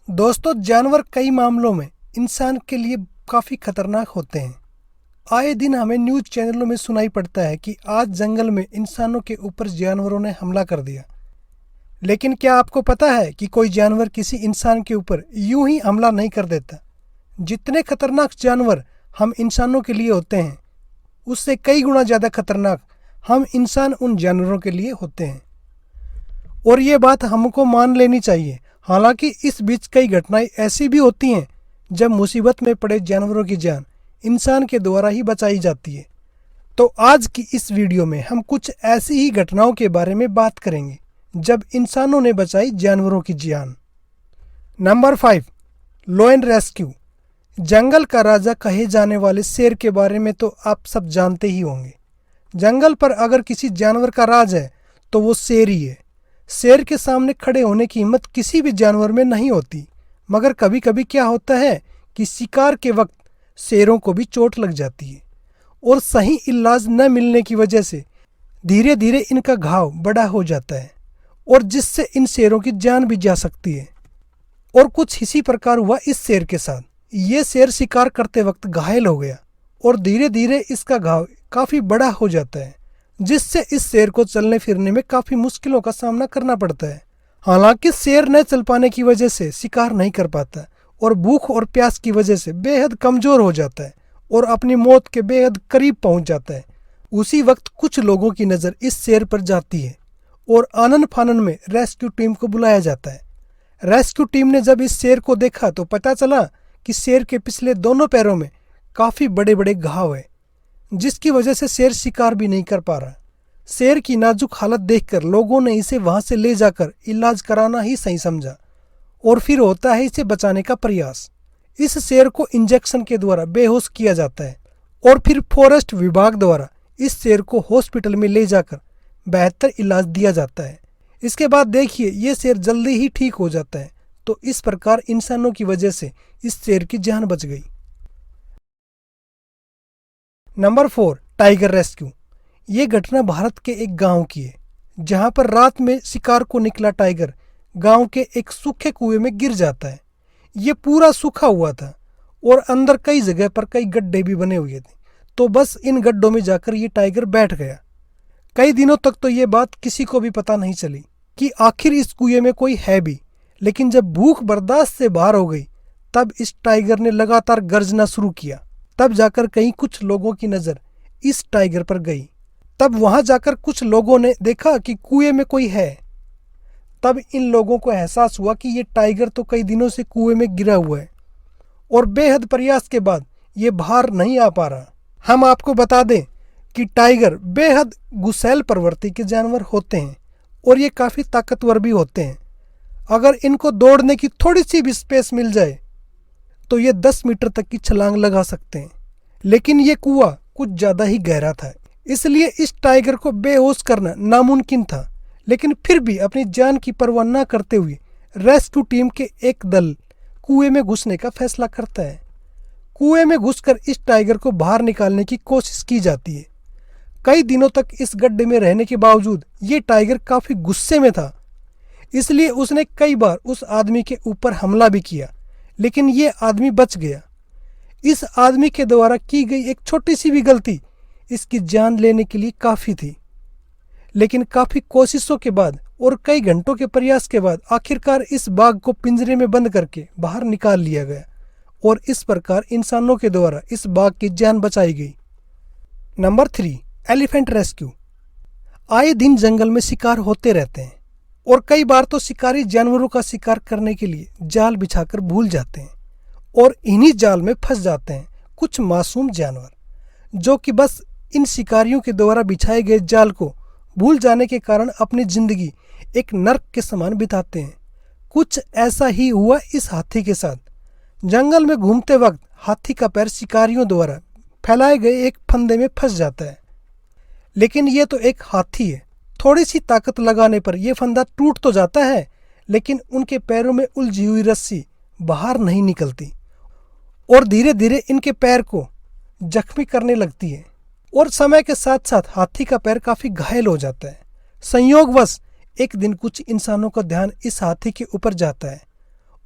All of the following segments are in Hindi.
दोस्तों, जानवर कई मामलों में इंसान के लिए काफ़ी खतरनाक होते हैं। आए दिन हमें न्यूज़ चैनलों में सुनाई पड़ता है कि आज जंगल में इंसानों के ऊपर जानवरों ने हमला कर दिया। लेकिन क्या आपको पता है कि कोई जानवर किसी इंसान के ऊपर यूं ही हमला नहीं कर देता। जितने खतरनाक जानवर हम इंसानों के लिए होते हैं, उससे कई गुना ज़्यादा खतरनाक हम इंसान उन जानवरों के लिए होते हैं। और ये बात हमको मान लेनी चाहिए। हालांकि इस बीच कई घटनाएं ऐसी भी होती हैं जब मुसीबत में पड़े जानवरों की जान इंसान के द्वारा ही बचाई जाती है। तो आज की इस वीडियो में हम कुछ ऐसी ही घटनाओं के बारे में बात करेंगे जब इंसानों ने बचाई जानवरों की जान। Number 5, lion rescue. जंगल का राजा कहे जाने वाले शेर के बारे में तो आप सब जानते ही होंगे। जंगल पर अगर किसी जानवर का राज है तो वो शेर ही है। शेर के सामने खड़े होने की हिम्मत किसी भी जानवर में नहीं होती। मगर कभी कभी क्या होता है कि शिकार के वक्त शेरों को भी चोट लग जाती है और सही इलाज न मिलने की वजह से धीरे धीरे इनका घाव बड़ा हो जाता है और जिससे इन शेरों की जान भी जा सकती है। और कुछ इसी प्रकार हुआ इस शेर के साथ। ये शेर शिकार करते वक्त घायल हो गया और धीरे धीरे इसका घाव काफ़ी बड़ा हो जाता है, जिससे इस शेर को चलने फिरने में काफ़ी मुश्किलों का सामना करना पड़ता है। हालांकि शेर न चल पाने की वजह से शिकार नहीं कर पाता और भूख और प्यास की वजह से बेहद कमज़ोर हो जाता है और अपनी मौत के बेहद करीब पहुंच जाता है। उसी वक्त कुछ लोगों की नज़र इस शेर पर जाती है और आनन फानन में रेस्क्यू टीम को बुलाया जाता है। रेस्क्यू टीम ने जब इस शेर को देखा तो पता चला कि शेर के पिछले दोनों पैरों में काफ़ी बड़े बड़े घाव है, जिसकी वजह से शेर शिकार भी नहीं कर पा रहा। शेर की नाजुक हालत देखकर लोगों ने इसे वहां से ले जाकर इलाज कराना ही सही समझा और फिर होता है इसे बचाने का प्रयास। इस शेर को इंजेक्शन के द्वारा बेहोश किया जाता है और फिर फॉरेस्ट विभाग द्वारा इस शेर को हॉस्पिटल में ले जाकर बेहतर इलाज दिया जाता है। इसके बाद देखिए ये शेर जल्दी ही ठीक हो जाता है। तो इस प्रकार इंसानों की वजह से इस शेर की जान बच गई। Number 4, tiger rescue. ये घटना भारत के एक गांव की है, जहां पर रात में शिकार को निकला टाइगर गांव के एक सूखे कुएं में गिर जाता है। ये पूरा सूखा हुआ था और अंदर कई जगह पर कई गड्ढे भी बने हुए थे। तो बस इन गड्ढों में जाकर ये टाइगर बैठ गया। कई दिनों तक तो ये बात किसी को भी पता नहीं चली कि आखिर इस कुएं में कोई है भी। लेकिन जब भूख बर्दाश्त से बाहर हो गई तब इस टाइगर ने लगातार गर्जना शुरू किया। तब जाकर कहीं कुछ लोगों की नज़र इस टाइगर पर गई। तब वहां जाकर कुछ लोगों ने देखा कि कुएं में कोई है। तब इन लोगों को एहसास हुआ कि ये टाइगर तो कई दिनों से कुएं में गिरा हुआ है और बेहद प्रयास के बाद ये बाहर नहीं आ पा रहा। हम आपको बता दें कि टाइगर बेहद गुस्सैल प्रवृत्ति के जानवर होते हैं और ये काफ़ी ताकतवर भी होते हैं। अगर इनको दौड़ने की थोड़ी सी भी स्पेस मिल जाए तो ये 10 मीटर तक की छलांग लगा सकते हैं। लेकिन ये कुआं कुछ ज़्यादा ही गहरा था, इसलिए इस टाइगर को बेहोश करना नामुमकिन था। लेकिन फिर भी अपनी जान की परवाह न करते हुए रेस्क्यू टीम के एक दल कुएं में घुसने का फैसला करता है। कुएं में घुसकर इस टाइगर को बाहर निकालने की कोशिश की जाती है। कई दिनों तक इस गड्ढे में रहने के बावजूद ये टाइगर काफ़ी गुस्से में था, इसलिए उसने कई बार उस आदमी के ऊपर हमला भी किया, लेकिन ये आदमी बच गया। इस आदमी के द्वारा की गई एक छोटी सी भी गलती इसकी जान लेने के लिए काफ़ी थी। लेकिन काफ़ी कोशिशों के बाद और कई घंटों के प्रयास के बाद आखिरकार इस बाघ को पिंजरे में बंद करके बाहर निकाल लिया गया और इस प्रकार इंसानों के द्वारा इस बाघ की जान बचाई गई। Number 3, elephant rescue. आए दिन जंगल में शिकार होते रहते हैं और कई बार तो शिकारी जानवरों का शिकार करने के लिए जाल बिछाकर भूल जाते हैं और इन्हीं जाल में फंस जाते हैं कुछ मासूम जानवर, जो कि बस इन शिकारियों के द्वारा बिछाए गए जाल को भूल जाने के कारण अपनी जिंदगी एक नर्क के समान बिताते हैं। कुछ ऐसा ही हुआ इस हाथी के साथ। जंगल में घूमते वक्त हाथी का पैर शिकारियों द्वारा फैलाए गए एक फंदे में फंस जाता है। लेकिन ये तो एक हाथी है, थोड़ी सी ताकत लगाने पर यह फंदा टूट तो जाता है, लेकिन उनके पैरों में उलझी हुई रस्सी बाहर नहीं निकलती और धीरे धीरे इनके पैर को जख्मी करने लगती है और समय के साथ साथ हाथी का पैर काफ़ी घायल हो जाता है। संयोगवश एक दिन कुछ इंसानों का ध्यान इस हाथी के ऊपर जाता है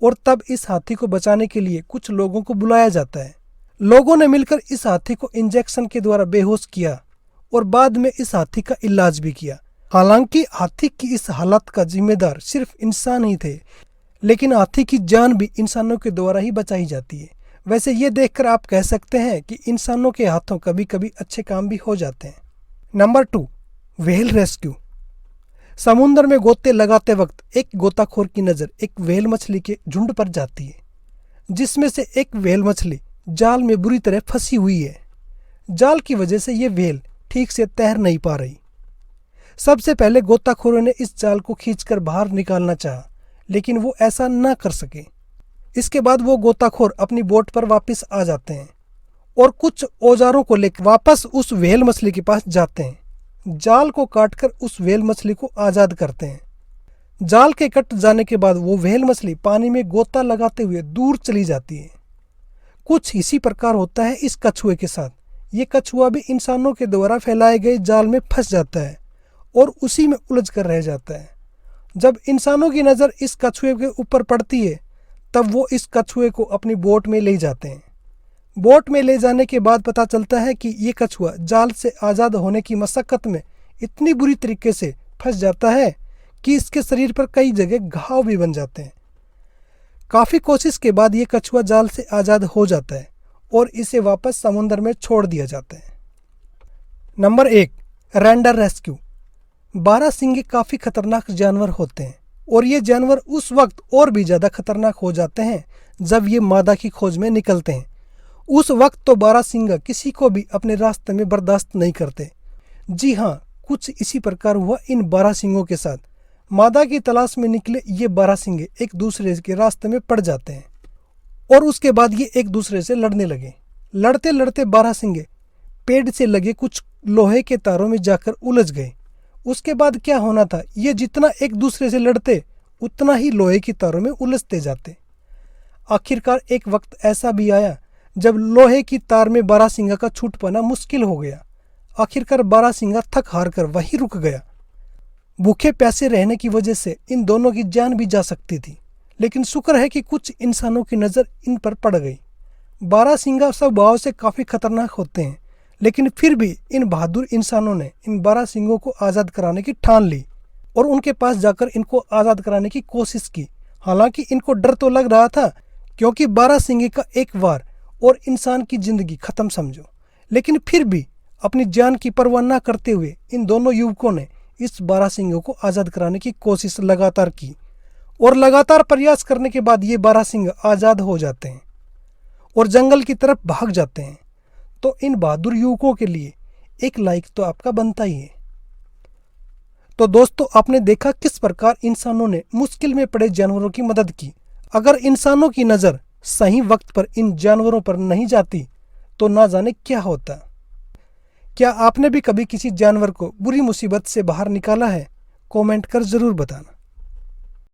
और तब इस हाथी को बचाने के लिए कुछ लोगों को बुलाया जाता है। लोगों ने मिलकर इस हाथी को इंजेक्शन के द्वारा बेहोश किया और बाद में इस हाथी का इलाज भी किया। हालांकि हाथी की इस हालत का जिम्मेदार सिर्फ इंसान ही थे, लेकिन हाथी की जान भी इंसानों के द्वारा ही बचाई जाती है। वैसे ये देखकर आप कह सकते हैं कि इंसानों के हाथों कभी कभी अच्छे काम भी हो जाते हैं। Number 2, whale rescue. समुद्र में गोते लगाते वक्त एक गोताखोर की नज़र एक व्हेल मछली के झुंड पर जाती है, जिसमें से एक व्हेल मछली जाल में बुरी तरह फंसी हुई है। जाल की वजह से ये व्हेल ठीक से तैर नहीं पा रही। सबसे पहले गोताखोरों ने इस जाल को खींचकर बाहर निकालना चाहा, लेकिन वो ऐसा ना कर सके। इसके बाद वो गोताखोर अपनी बोट पर वापस आ जाते हैं और कुछ औजारों को लेकर वापस उस व्हेल मछली के पास जाते हैं। जाल को काटकर उस व्हेल मछली को आज़ाद करते हैं। जाल के कट जाने के बाद वो व्हेल मछली पानी में गोता लगाते हुए दूर चली जाती है। कुछ इसी प्रकार होता है इस कछुए के साथ। ये कछुआ भी इंसानों के द्वारा फैलाए गए जाल में फंस जाता है और उसी में उलझ कर रह जाता है। जब इंसानों की नज़र इस कछुए के ऊपर पड़ती है, तब वो इस कछुए को अपनी बोट में ले जाते हैं। बोट में ले जाने के बाद पता चलता है कि ये कछुआ जाल से आज़ाद होने की मशक्क़त में इतनी बुरी तरीके से फंस जाता है कि इसके शरीर पर कई जगह घाव भी बन जाते हैं। काफ़ी कोशिश के बाद ये कछुआ जाल से आज़ाद हो जाता है और इसे वापस समुद्र में छोड़ दिया जाता है। Number 1, रैंडर rescue. बारहसिंगे काफ़ी खतरनाक जानवर होते हैं और ये जानवर उस वक्त और भी ज़्यादा खतरनाक हो जाते हैं जब ये मादा की खोज में निकलते हैं। उस वक्त तो बारहसिंगा किसी को भी अपने रास्ते में बर्दाश्त नहीं करते। जी हाँ, कुछ इसी प्रकार हुआ इन बारहसिंगों के साथ। मादा की तलाश में निकले ये बारहसिंगे एक दूसरे के रास्ते में पड़ जाते हैं और उसके बाद ये एक दूसरे से लड़ने लगे। लड़ते लड़ते बारहसिंगे पेड़ से लगे कुछ लोहे के तारों में जाकर उलझ गए। उसके बाद क्या होना था, ये जितना एक दूसरे से लड़ते उतना ही लोहे की तारों में उलझते जाते। आखिरकार एक वक्त ऐसा भी आया जब लोहे की तार में बारहसिंगा का छूट पाना मुश्किल हो गया। आखिरकार बारहसिंगा थक हार कर वहीं रुक गया। भूखे प्यासे रहने की वजह से इन दोनों की जान भी जा सकती थी, लेकिन शुक्र है कि कुछ इंसानों की नज़र इन पर पड़ गई। बारहसिंगा स्वभाव से काफ़ी खतरनाक होते हैं, लेकिन फिर भी इन बहादुर इंसानों ने इन बारहसिंगों को आज़ाद कराने की ठान ली और उनके पास जाकर इनको आज़ाद कराने की कोशिश की। हालांकि इनको डर तो लग रहा था, क्योंकि बारहसिंगे का एक वार और इंसान की ज़िंदगी ख़त्म समझो। लेकिन फिर भी अपनी जान की परवाह न करते हुए इन दोनों युवकों ने इस बारहसिंगों को आज़ाद कराने की कोशिश लगातार की और लगातार प्रयास करने के बाद ये बारहसिंग आज़ाद हो जाते हैं और जंगल की तरफ भाग जाते हैं। तो इन बहादुर युवकों के लिए एक लाइक तो आपका बनता ही है। तो दोस्तों, आपने देखा किस प्रकार इंसानों ने मुश्किल में पड़े जानवरों की मदद की। अगर इंसानों की नज़र सही वक्त पर इन जानवरों पर नहीं जाती तो ना जाने क्या होता। क्या आपने भी कभी किसी जानवर को बुरी मुसीबत से बाहर निकाला है? कमेंट कर ज़रूर बताना।